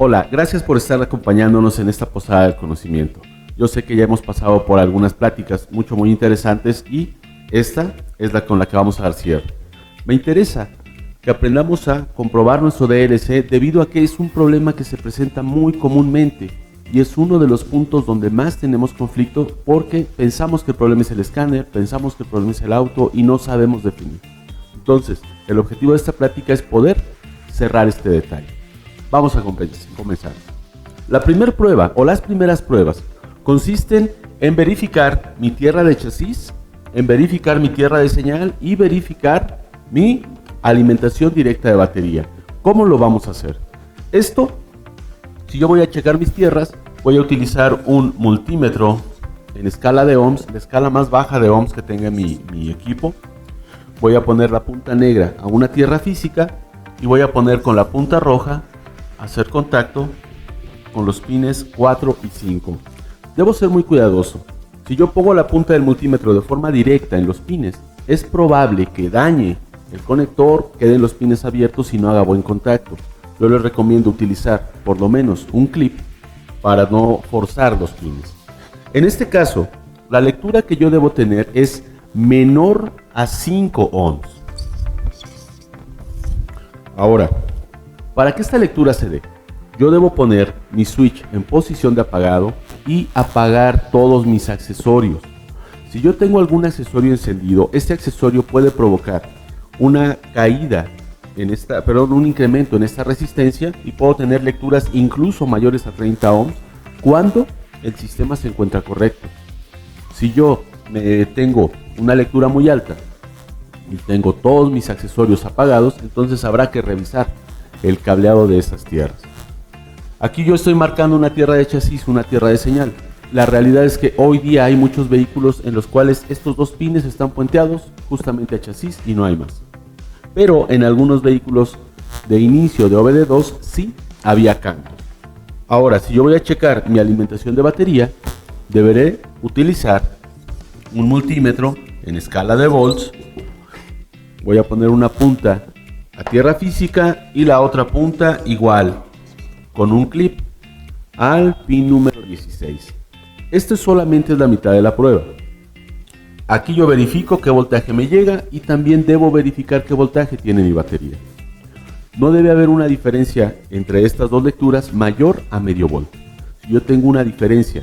Hola, gracias por estar acompañándonos en esta posada del conocimiento. Yo sé que ya hemos pasado por algunas pláticas muy interesantes y esta es la con la que vamos a dar cierre. Me interesa que aprendamos a comprobar nuestro DLC debido a que es un problema que se presenta muy comúnmente y es uno de los puntos donde más tenemos conflicto porque pensamos que el problema es el escáner, pensamos que el problema es el auto y no sabemos definir. Entonces, el objetivo de esta plática es poder cerrar este detalle. Vamos a comenzar. La primera prueba o las primeras pruebas consisten en verificar mi tierra de chasis, en verificar mi tierra de señal y verificar mi alimentación directa de batería. ¿Cómo lo vamos a hacer? Esto, si yo voy a checar mis tierras, voy a utilizar un multímetro en escala de ohms, la escala más baja de ohms que tenga mi equipo. Voy a poner la punta negra a una tierra física y voy a poner con la punta roja hacer contacto con los pines 4 y 5. Debo ser muy cuidadoso. Si yo pongo la punta del multímetro de forma directa en los pines, es probable que dañe el conector, queden los pines abiertos y no haga buen contacto. Yo les recomiendo utilizar por lo menos un clip para no forzar los pines. En este caso, la lectura que yo debo tener es menor a 5 ohms. Ahora, para que esta lectura se dé, yo debo poner mi switch en posición de apagado y apagar todos mis accesorios. Si yo tengo algún accesorio encendido, este accesorio puede provocar una caída un incremento en esta resistencia y puedo tener lecturas incluso mayores a 30 ohms cuando el sistema se encuentra correcto. Si yo tengo una lectura muy alta y tengo todos mis accesorios apagados, entonces habrá que revisar el cableado de esas tierras. Aquí yo estoy marcando una tierra de chasis, una tierra de señal. La realidad es que hoy día hay muchos vehículos en los cuales estos dos pines están puenteados justamente a chasis y no hay más. Pero en algunos vehículos de inicio de OBD2 sí había cambios. Ahora, si yo voy a checar mi alimentación de batería, deberé utilizar un multímetro en escala de volts. Voy a poner una punta a tierra física y la otra punta igual con un clip al pin número 16. Esto solamente es la mitad de la prueba. Aquí yo verifico qué voltaje me llega y también debo verificar qué voltaje tiene mi batería. No debe haber una diferencia entre estas dos lecturas mayor a medio volt. Si yo tengo una diferencia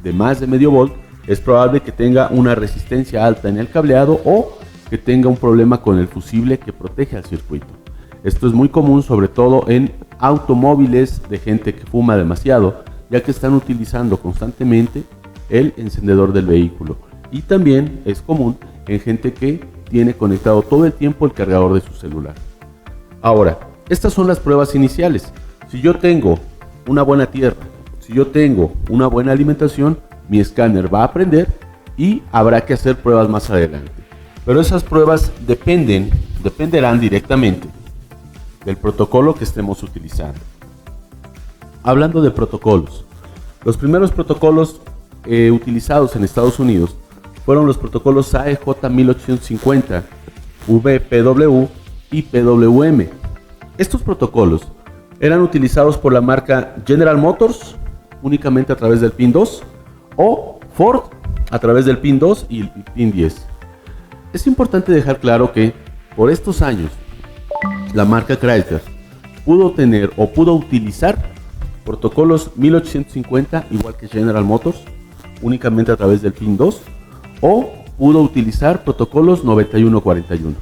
de más de medio volt, es probable que tenga una resistencia alta en el cableado o que tenga un problema con el fusible que protege al circuito. Esto es muy común, sobre todo en automóviles de gente que fuma demasiado, ya que están utilizando constantemente el encendedor del vehículo. Y también es común en gente que tiene conectado todo el tiempo el cargador de su celular. Ahora, estas son las pruebas iniciales. Si yo tengo una buena tierra, si yo tengo una buena alimentación, mi escáner va a aprender y habrá que hacer pruebas más adelante. Pero esas pruebas dependerán directamente del protocolo que estemos utilizando. Hablando de protocolos, los primeros protocolos utilizados en Estados Unidos fueron los protocolos AEJ 1850, VPW y PWM. Estos protocolos eran utilizados por la marca General Motors únicamente a través del pin 2 o Ford a través del pin 2 y el pin 10. Es importante dejar claro que por estos años la marca Chrysler pudo utilizar protocolos 1850 igual que General Motors únicamente a través del pin 2 o pudo utilizar protocolos 9141.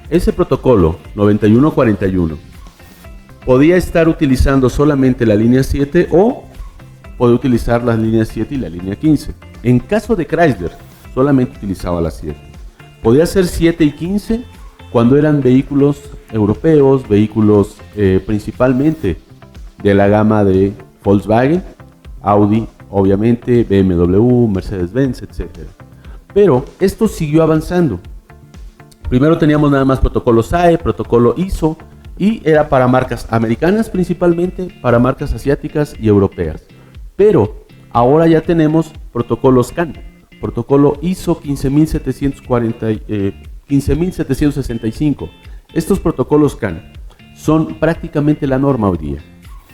Ese protocolo 9141 podía estar utilizando solamente la línea 7 o podía utilizar las líneas 7 y la línea 15. En caso de Chrysler, solamente utilizaba la 7. Podía ser 7 y 15 cuando eran vehículos europeos, vehículos principalmente de la gama de Volkswagen, Audi, obviamente, BMW, Mercedes-Benz, etc. Pero esto siguió avanzando. Primero teníamos nada más protocolo SAE, protocolo ISO, y era para marcas americanas principalmente, para marcas asiáticas y europeas. Pero ahora ya tenemos protocolos CAN, protocolo ISO 15765. Estos protocolos CAN son prácticamente la norma hoy día.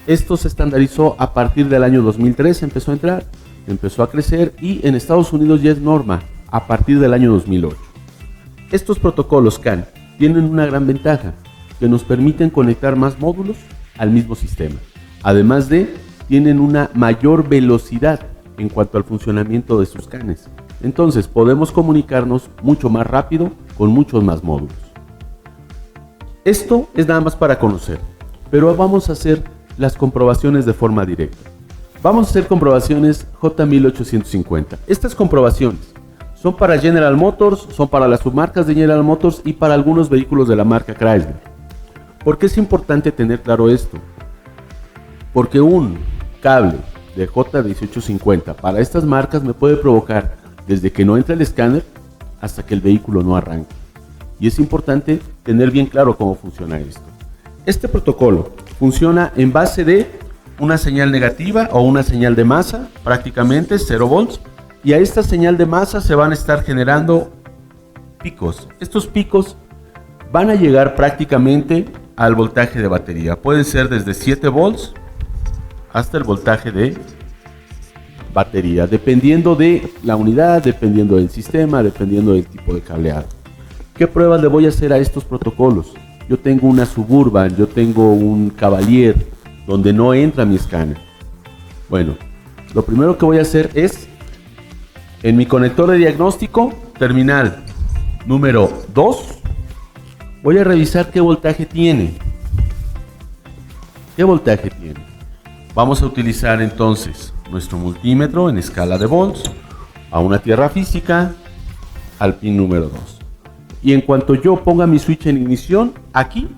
Esto se estandarizó a partir del año 2003, empezó a entrar, empezó a crecer y en Estados Unidos ya es norma a partir del año 2008. Estos protocolos CAN tienen una gran ventaja, que nos permiten conectar más módulos al mismo sistema. Además de, tienen una mayor velocidad en cuanto al funcionamiento de sus CANes. Entonces podemos comunicarnos mucho más rápido con muchos más módulos. Esto es nada más para conocer, pero vamos a hacer las comprobaciones de forma directa. Vamos a hacer comprobaciones J1850. Estas comprobaciones son para General Motors, son para las submarcas de General Motors y para algunos vehículos de la marca Chrysler. ¿Por qué es importante tener claro esto? Porque un cable de J1850 para estas marcas me puede provocar desde que no entra el escáner hasta que el vehículo no arranque. Y es importante tener bien claro cómo funciona esto. Este protocolo funciona en base de una señal negativa o una señal de masa, prácticamente 0 volts, y a esta señal de masa se van a estar generando picos. Estos picos van a llegar prácticamente al voltaje de batería. Pueden ser desde 7 volts hasta el voltaje de batería, dependiendo de la unidad, dependiendo del sistema, dependiendo del tipo de cableado. ¿Qué pruebas le voy a hacer a estos protocolos? Yo tengo una Suburban, yo tengo un Cavalier, donde no entra mi escáner. Bueno, lo primero que voy a hacer es, en mi conector de diagnóstico, terminal número 2, voy a revisar qué voltaje tiene. ¿Qué voltaje tiene? Vamos a utilizar entonces nuestro multímetro en escala de volts a una tierra física al pin número 2. Y en cuanto yo ponga mi switch en ignición, aquí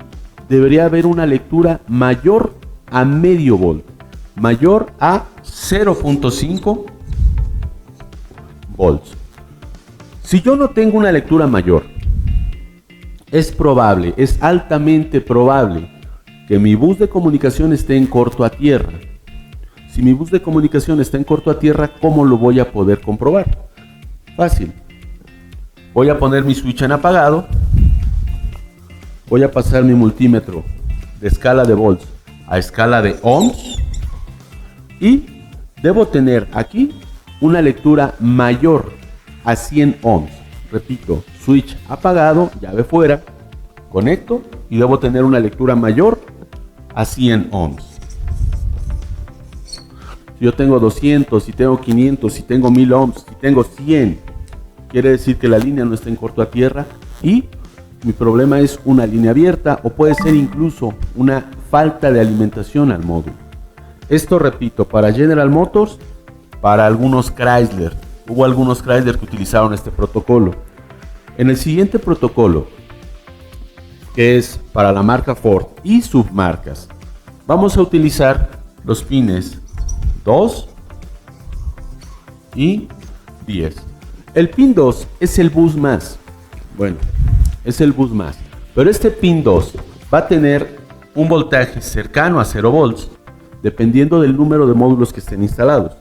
debería haber una lectura mayor a medio volt, mayor a 0.5 volts. Si yo no tengo una lectura mayor, es probable, es altamente probable que mi bus de comunicación esté en corto a tierra. Si mi bus de comunicación está en corto a tierra, ¿cómo lo voy a poder comprobar? Fácil. Voy a poner mi switch en apagado, voy a pasar mi multímetro de escala de volts a escala de ohms y debo tener aquí una lectura mayor a 100 ohms. Repito, switch apagado, llave fuera, conecto y debo tener una lectura mayor a 100 ohms. Si yo tengo 200, si tengo 500, si tengo 1000 ohms, si tengo 100, quiere decir que la línea no está en corto a tierra y mi problema es una línea abierta o puede ser incluso una falta de alimentación al módulo. Esto, repito, para General Motors, para algunos Chrysler. Hubo algunos Chrysler que utilizaron este protocolo. En el siguiente protocolo, que es para la marca Ford y submarcas, vamos a utilizar los pines 2 y 10. El pin 2 es el bus más. Bueno, es el bus más. Pero este pin 2 va a tener un voltaje cercano a 0 volts, dependiendo del número de módulos que estén instalados.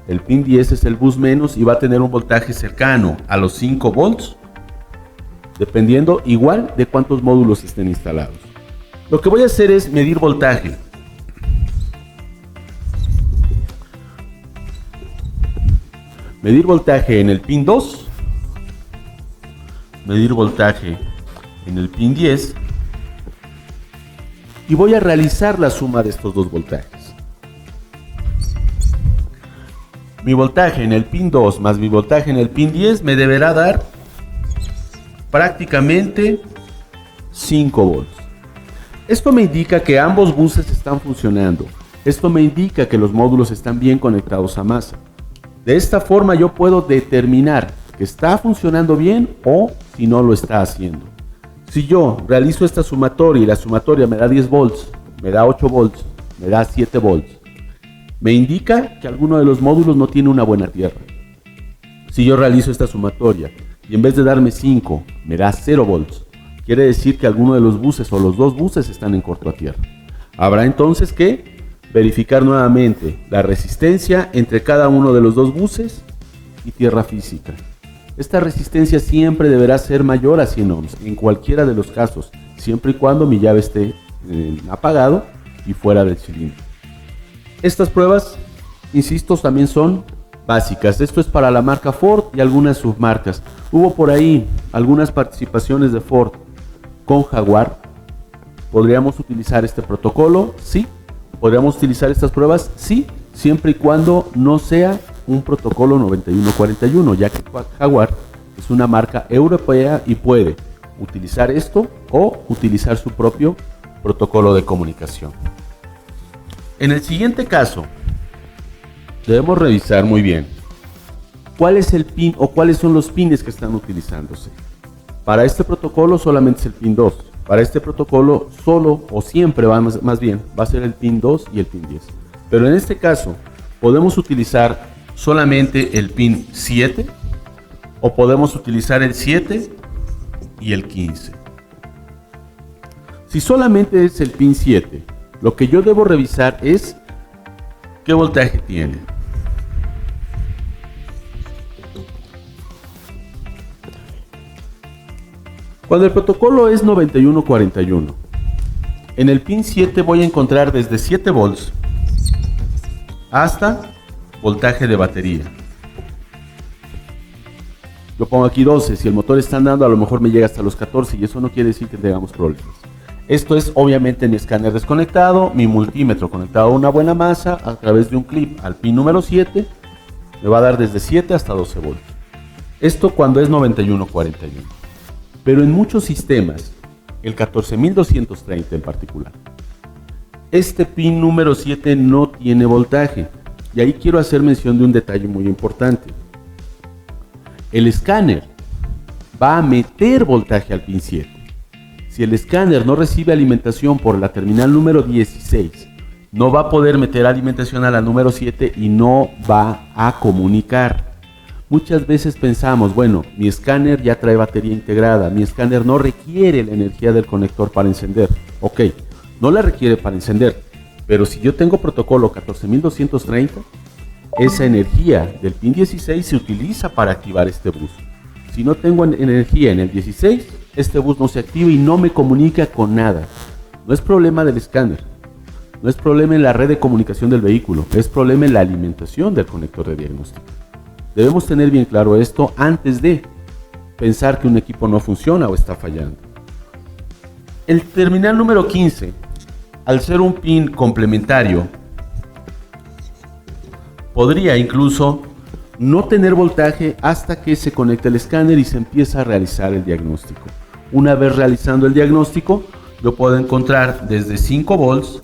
El pin 10 es el bus menos y va a tener un voltaje cercano a los 5 volts, dependiendo igual de cuántos módulos estén instalados. Lo que voy a hacer es medir voltaje. Medir voltaje en el pin 2, medir voltaje en el pin 10 y voy a realizar la suma de estos dos voltajes. Mi voltaje en el pin 2 más mi voltaje en el pin 10 me deberá dar prácticamente 5 volts. Esto me indica que ambos buses están funcionando. Esto me indica que los módulos están bien conectados a masa. De esta forma yo puedo determinar que está funcionando bien o si no lo está haciendo. Si yo realizo esta sumatoria y la sumatoria me da 10 volts, me da 8 volts, me da 7 volts, me indica que alguno de los módulos no tiene una buena tierra. Si yo realizo esta sumatoria y en vez de darme 5 me da 0 volts, quiere decir que alguno de los buses o los dos buses están en corto a tierra. Habrá entonces que verificar nuevamente la resistencia entre cada uno de los dos buses y tierra física. Esta resistencia siempre deberá ser mayor a 100 ohms en cualquiera de los casos, siempre y cuando mi llave esté apagado y fuera del cilindro. Estas pruebas, insisto, también son básicas. Esto es para la marca Ford y algunas submarcas. Hubo por ahí algunas participaciones de Ford con Jaguar. ¿Podríamos utilizar este protocolo? Sí. ¿Podríamos utilizar estas pruebas? Sí, siempre y cuando no sea un protocolo 9141, ya que Jaguar es una marca europea y puede utilizar esto o utilizar su propio protocolo de comunicación. En el siguiente caso, debemos revisar muy bien cuál es el pin o cuáles son los pines que están utilizándose. Para este protocolo solamente es el pin 2. Para este protocolo solo o siempre va a ser el pin 2 y el pin 10. Pero en este caso podemos utilizar solamente el pin 7 o podemos utilizar el 7 y el 15. Si solamente es el pin 7, lo que yo debo revisar es qué voltaje tiene. Cuando el protocolo es 9141, en el pin 7 voy a encontrar desde 7 volts hasta voltaje de batería. Yo pongo aquí 12, si el motor está andando a lo mejor me llega hasta los 14 y eso no quiere decir que tengamos problemas. Esto es obviamente mi escáner desconectado, mi multímetro conectado a una buena masa a través de un clip al pin número 7, me va a dar desde 7 hasta 12 volts. Esto cuando es 9141. Pero en muchos sistemas, el 14230 en particular, este pin número 7 no tiene voltaje. Y ahí quiero hacer mención de un detalle muy importante. El escáner va a meter voltaje al pin 7. Si el escáner no recibe alimentación por la terminal número 16, no va a poder meter alimentación a la número 7 y no va a comunicar. Muchas veces pensamos, bueno, mi escáner ya trae batería integrada, mi escáner no requiere la energía del conector para encender. Ok, no la requiere para encender, pero si yo tengo protocolo 14230, esa energía del pin 16 se utiliza para activar este bus. Si no tengo energía en el 16, este bus no se activa y no me comunica con nada. No es problema del escáner, no es problema en la red de comunicación del vehículo, es problema en la alimentación del conector de diagnóstico. Debemos tener bien claro esto antes de pensar que un equipo no funciona o está fallando. El terminal número 15, al ser un pin complementario, podría incluso no tener voltaje hasta que se conecte el escáner y se empieza a realizar el diagnóstico. Una vez realizando el diagnóstico, yo puedo encontrar desde 5 volts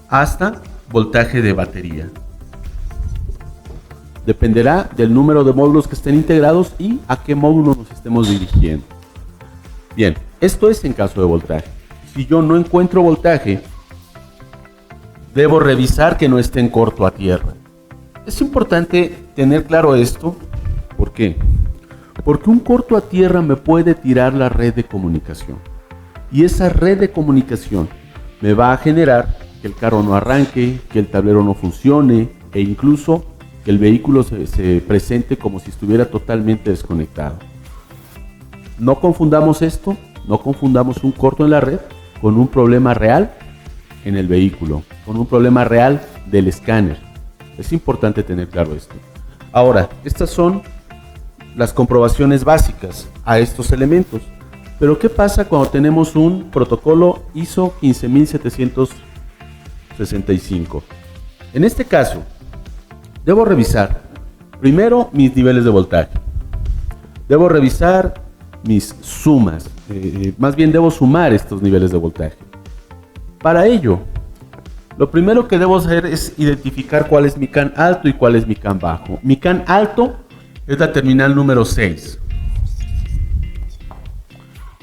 hasta voltaje de batería. Dependerá del número de módulos que estén integrados y a qué módulo nos estemos dirigiendo. Bien, esto es en caso de voltaje. Si yo no encuentro voltaje, debo revisar que no esté en corto a tierra. Es importante tener claro esto. ¿Por qué? Porque un corto a tierra me puede tirar la red de comunicación. Y esa red de comunicación me va a generar que el carro no arranque, que el tablero no funcione e incluso que el vehículo se presente como si estuviera totalmente desconectado. No confundamos esto, no confundamos un corto en la red con un problema real en el vehículo, con un problema real del escáner. Es importante tener claro esto. Ahora, estas son las comprobaciones básicas a estos elementos. Pero ¿qué pasa cuando tenemos un protocolo ISO 15765? En este caso, debo revisar primero mis niveles de voltaje. Debo revisar mis sumas. Más bien debo sumar estos niveles de voltaje. Para ello, lo primero que debo hacer es identificar cuál es mi CAN alto y cuál es mi CAN bajo. Mi CAN alto es la terminal número 6.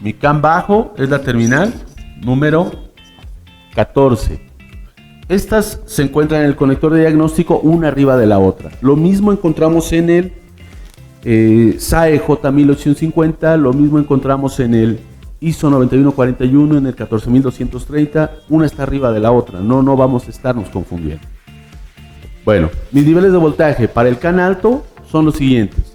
Mi CAN bajo es la terminal número 14. Estas se encuentran en el conector de diagnóstico una arriba de la otra. Lo mismo encontramos en el SAE J1850, lo mismo encontramos en el ISO 9141, en el 14230, una está arriba de la otra, no vamos a estarnos confundiendo. Bueno, mis niveles de voltaje para el CAN alto son los siguientes: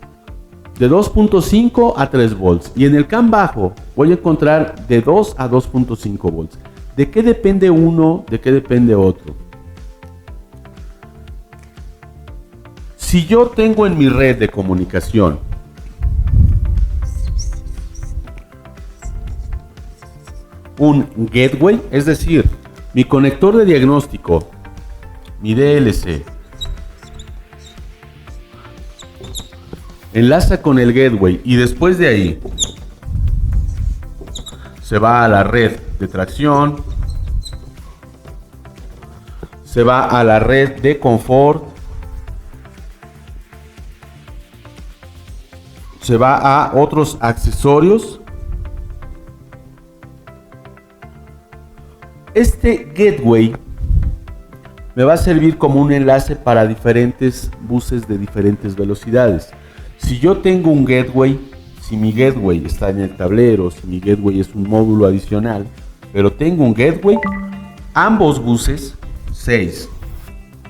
de 2.5 a 3 volts, y en el CAN bajo voy a encontrar de 2 a 2.5 volts. ¿De qué depende uno? ¿De qué depende otro? Si yo tengo en mi red de comunicación un gateway, es decir, mi conector de diagnóstico, mi DLC, enlaza con el gateway y después de ahí se va a la red de tracción, se va a la red de confort, se va a otros accesorios. Este gateway me va a servir como un enlace para diferentes buses de diferentes velocidades. Si yo tengo un gateway, si mi gateway está en el tablero, si mi gateway es un módulo adicional, pero tengo un gateway, ambos buses 6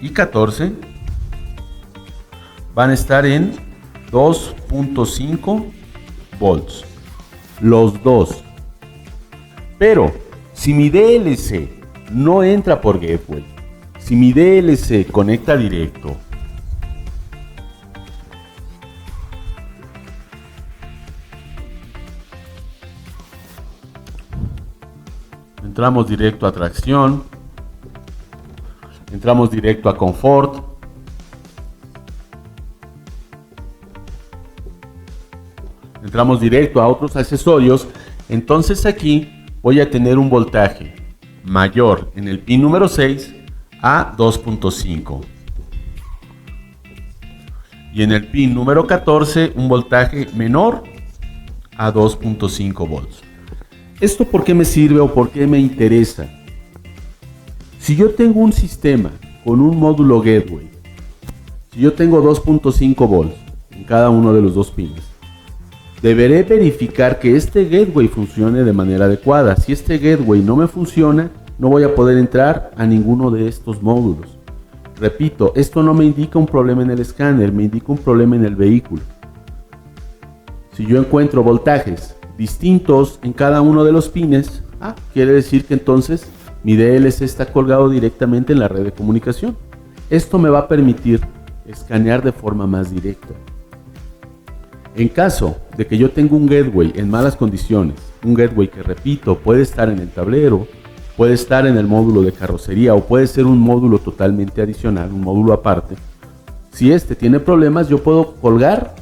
y 14 van a estar en 2.5 volts, los dos. Pero si mi DLC no entra por gateway, si mi DLC conecta directo, entramos directo a tracción, entramos directo a confort, entramos directo a otros accesorios, entonces aquí voy a tener un voltaje mayor en el pin número 6 a 2.5 y en el pin número 14 un voltaje menor a 2.5 volts. ¿Esto por qué me sirve o por qué me interesa? Si yo tengo un sistema con un módulo gateway, si yo tengo 2.5 volts en cada uno de los dos pines, deberé verificar que este gateway funcione de manera adecuada. Si este gateway no me funciona, no voy a poder entrar a ninguno de estos módulos. Repito, esto no me indica un problema en el escáner, me indica un problema en el vehículo. Si yo encuentro voltajes distintos en cada uno de los pines, quiere decir que entonces mi DLC está colgado directamente en la red de comunicación. Esto me va a permitir escanear de forma más directa. En caso de que yo tenga un gateway en malas condiciones, un gateway que, repito, puede estar en el tablero, puede estar en el módulo de carrocería o puede ser un módulo totalmente adicional, un módulo aparte, si este tiene problemas, yo puedo colgar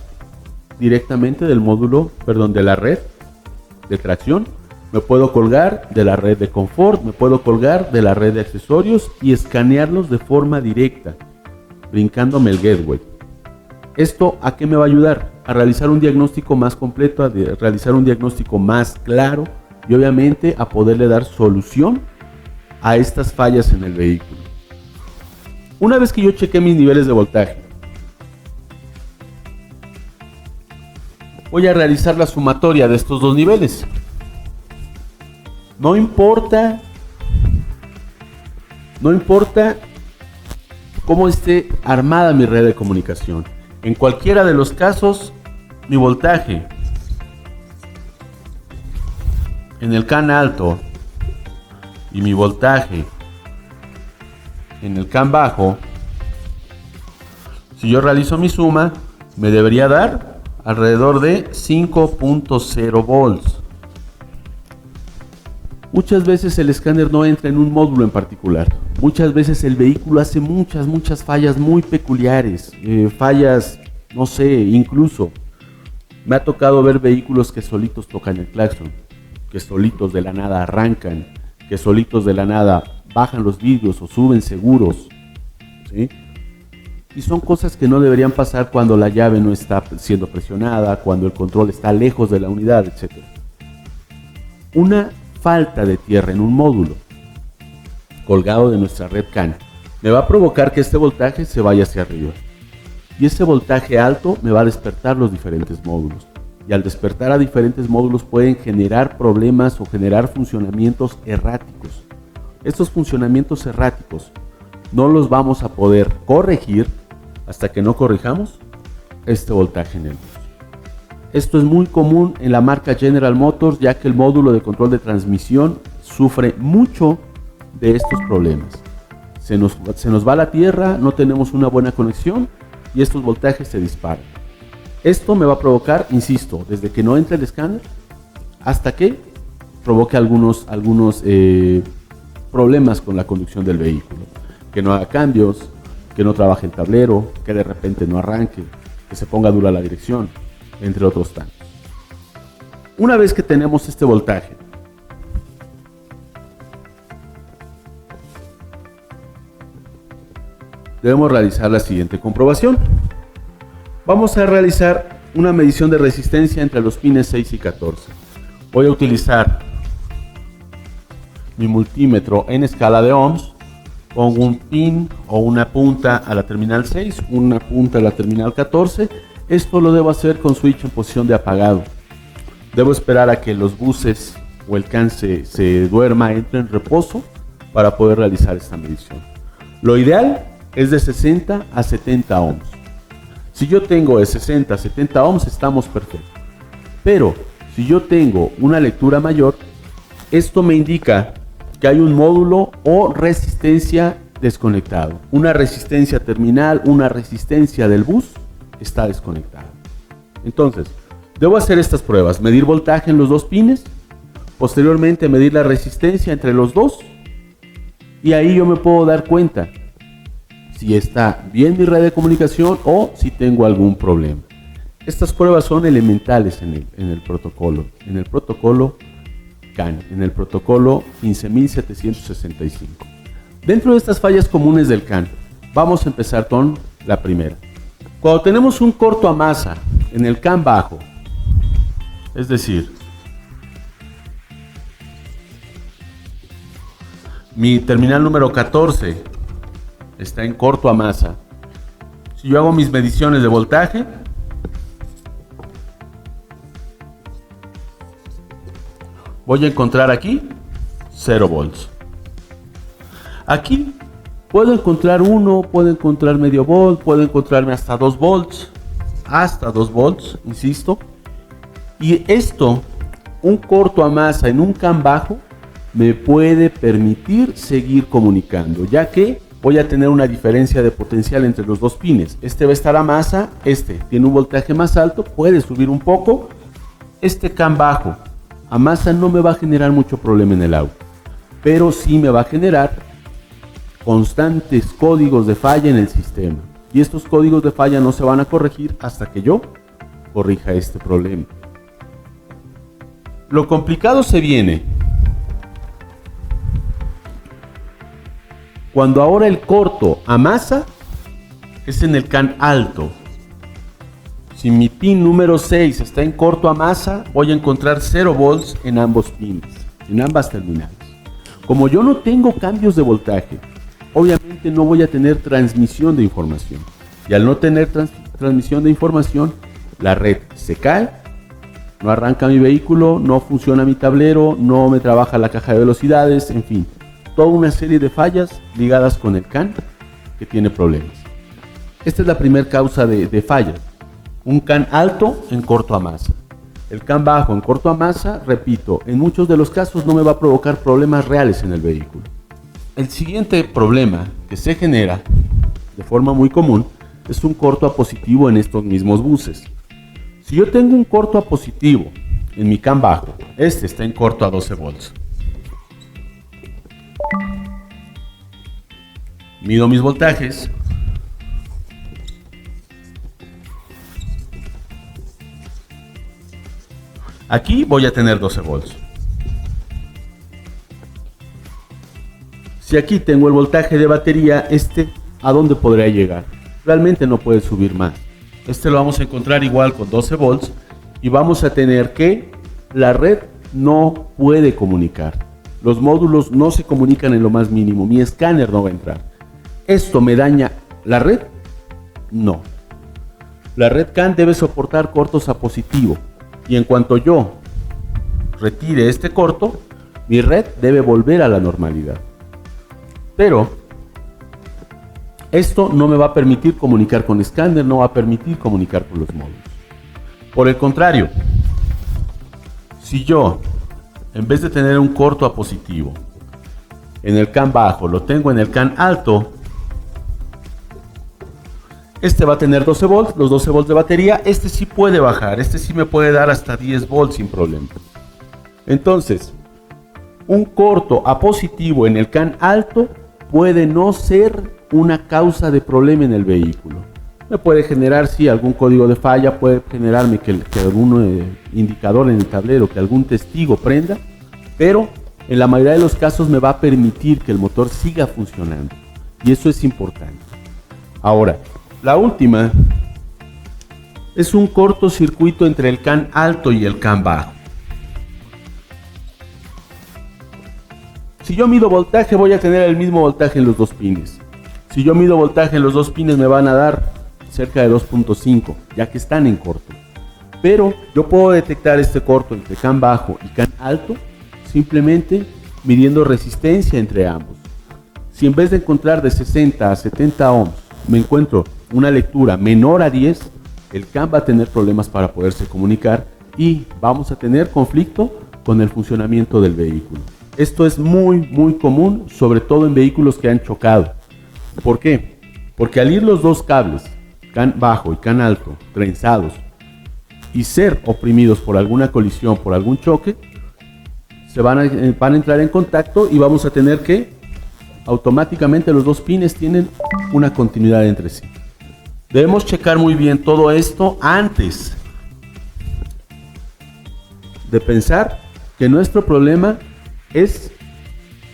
directamente del módulo, de la red de tracción, me puedo colgar de la red de confort, me puedo colgar de la red de accesorios y escanearlos de forma directa, brincándome el gateway. ¿Esto a qué me va a ayudar? A realizar un diagnóstico más completo, a realizar un diagnóstico más claro y obviamente a poderle dar solución a estas fallas en el vehículo. Una vez que yo chequé mis niveles de voltaje, voy a realizar la sumatoria de estos dos niveles. No importa cómo esté armada mi red de comunicación. En cualquiera de los casos, mi voltaje en el CAN alto y mi voltaje en el CAN bajo, si yo realizo mi suma, me debería dar alrededor de 5.0 volts. Muchas veces el escáner no entra en un módulo en particular. Muchas veces el vehículo hace muchas fallas muy peculiares. Fallas, no sé, incluso me ha tocado ver vehículos que solitos tocan el claxon, que solitos de la nada arrancan, que solitos de la nada bajan los vidrios o suben seguros, ¿sí? Y son cosas que no deberían pasar cuando la llave no está siendo presionada, cuando el control está lejos de la unidad, etc. Una falta de tierra en un módulo colgado de nuestra red CAN me va a provocar que este voltaje se vaya hacia arriba. Y ese voltaje alto me va a despertar los diferentes módulos. Y al despertar a diferentes módulos pueden generar problemas o generar funcionamientos erráticos. Estos funcionamientos erráticos no los vamos a poder corregir hasta que no corrijamos este voltaje en el bus. Esto es muy común en la marca General Motors, ya que el módulo de control de transmisión sufre mucho de estos problemas. Se nos va la tierra, no tenemos una buena conexión y estos voltajes se disparan. Esto me va a provocar, insisto, desde que no entre el escáner hasta que provoque algunos problemas con la conducción del vehículo. Que no haga cambios, que no trabaje el tablero, que de repente no arranque, que se ponga dura la dirección, entre otros tantos. Una vez que tenemos este voltaje, debemos realizar la siguiente comprobación. Vamos a realizar una medición de resistencia entre los pines 6 y 14. Voy a utilizar mi multímetro en escala de ohms. Pongo un pin o una punta a la terminal 6, una punta a la terminal 14. Esto lo debo hacer con switch en posición de apagado. Debo esperar a que los buses o el CAN se duerma, entre en reposo para poder realizar esta medición. Lo ideal es de 60 a 70 ohms. Si yo tengo de 60 a 70 ohms estamos perfectos. Pero si yo tengo una lectura mayor, esto me indica que hay un módulo o resistencia desconectado. Una resistencia terminal, una resistencia del bus está desconectada. Entonces, debo hacer estas pruebas, medir voltaje en los dos pines, posteriormente medir la resistencia entre los dos, y ahí yo me puedo dar cuenta si está bien mi red de comunicación o si tengo algún problema. Estas pruebas son elementales en el protocolo CAN, en el protocolo 15765. Dentro de estas fallas comunes del CAN, vamos a empezar con la primera. Cuando tenemos un corto a masa en el CAN bajo, es decir, mi terminal número 14 está en corto a masa. Si yo hago mis mediciones de voltaje, voy a encontrar aquí 0 volts. Aquí puedo encontrar 1, puedo encontrar medio volt, puedo encontrarme hasta 2 volts. Hasta 2 volts, insisto. Y esto, un corto a masa en un CAN bajo, me puede permitir seguir comunicando, ya que voy a tener una diferencia de potencial entre los dos pines. Este va a estar a masa, este tiene un voltaje más alto, puede subir un poco. Este CAN bajo a masa no me va a generar mucho problema en el auto, pero sí me va a generar constantes códigos de falla en el sistema, y estos códigos de falla no se van a corregir hasta que yo corrija este problema. Lo complicado se viene cuando ahora el corto a masa es en el CAN alto. Si mi pin número 6 está en corto a masa, voy a encontrar 0 volts en ambos pins, en ambas terminales. Como yo no tengo cambios de voltaje, obviamente no voy a tener transmisión de información. Y al no tener transmisión de información, la red se cae, no arranca mi vehículo, no funciona mi tablero, no me trabaja la caja de velocidades, en fin, toda una serie de fallas ligadas con el CAN que tiene problemas. Esta es la primera causa de fallas. Un CAN alto en corto a masa. El CAN bajo en corto a masa, repito, en muchos de los casos no me va a provocar problemas reales en el vehículo. El siguiente problema que se genera de forma muy común es un corto a positivo en estos mismos buses. Si yo tengo un corto a positivo en mi CAN bajo, este está en corto a 12 volts. Mido mis voltajes. Aquí voy a tener 12 volts. Si aquí tengo el voltaje de batería, ¿a dónde podría llegar? Realmente no puede subir más. Lo vamos a encontrar igual con 12 volts y vamos a tener que la red no puede comunicar. Los módulos no se comunican en lo más mínimo. Mi escáner no va a entrar. ¿Esto me daña la red? No. La red CAN debe soportar cortos a positivo. Y en cuanto yo retire este corto, mi red debe volver a la normalidad. Pero esto no me va a permitir comunicar con escáner, no va a permitir comunicar con los módulos. Por el contrario, si yo, en vez de tener un corto a positivo en el CAN bajo, lo tengo en el CAN alto, Este va a tener 12 volts, los 12 volts de batería. Este sí puede bajar, este sí me puede dar hasta 10 volts sin problema. Entonces, un corto a positivo en el CAN alto puede no ser una causa de problema en el vehículo. Me puede generar, sí, algún código de falla, puede generarme que algún indicador en el tablero, que algún testigo prenda, pero en la mayoría de los casos me va a permitir que el motor siga funcionando. Y eso es importante. Ahora, la última es un cortocircuito entre el CAN alto y el CAN bajo. Si yo mido voltaje, voy a tener el mismo voltaje en los dos pines. Si yo mido voltaje en los dos pines, me van a dar cerca de 2.5, ya que están en corto. Pero yo puedo detectar este corto entre CAN bajo y CAN alto simplemente midiendo resistencia entre ambos. Si en vez de encontrar de 60 a 70 ohms me encuentro una lectura menor a 10, el CAN va a tener problemas para poderse comunicar y vamos a tener conflicto con el funcionamiento del vehículo. Esto es muy común, sobre todo en vehículos que han chocado. ¿Por qué? Porque al ir los dos cables, CAN bajo y CAN alto, trenzados, y ser oprimidos por alguna colisión, por algún choque, van a entrar en contacto y vamos a tener que automáticamente los dos pines tienen una continuidad entre sí. Debemos checar muy bien todo esto antes de pensar que nuestro problema es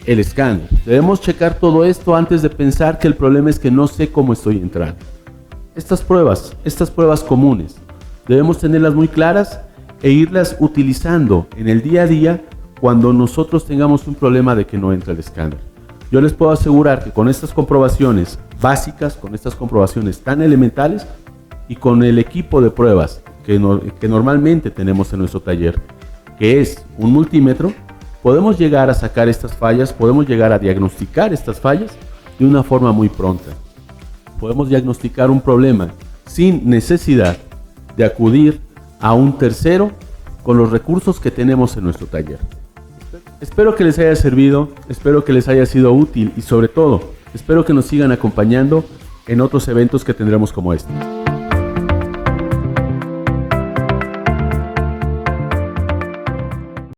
el escáner. Debemos checar todo esto antes de pensar que el problema es que no sé cómo estoy entrando. Estas pruebas comunes, debemos tenerlas muy claras e irlas utilizando en el día a día cuando nosotros tengamos un problema de que no entra el escáner. Yo les puedo asegurar que con estas comprobaciones básicas, con estas comprobaciones tan elementales y con el equipo de pruebas que normalmente tenemos en nuestro taller, que es un multímetro, podemos llegar a sacar estas fallas, podemos llegar a diagnosticar estas fallas de una forma muy pronta. Podemos diagnosticar un problema sin necesidad de acudir a un tercero con los recursos que tenemos en nuestro taller. Espero que les haya servido, espero que les haya sido útil y sobre todo, espero que nos sigan acompañando en otros eventos que tendremos como este.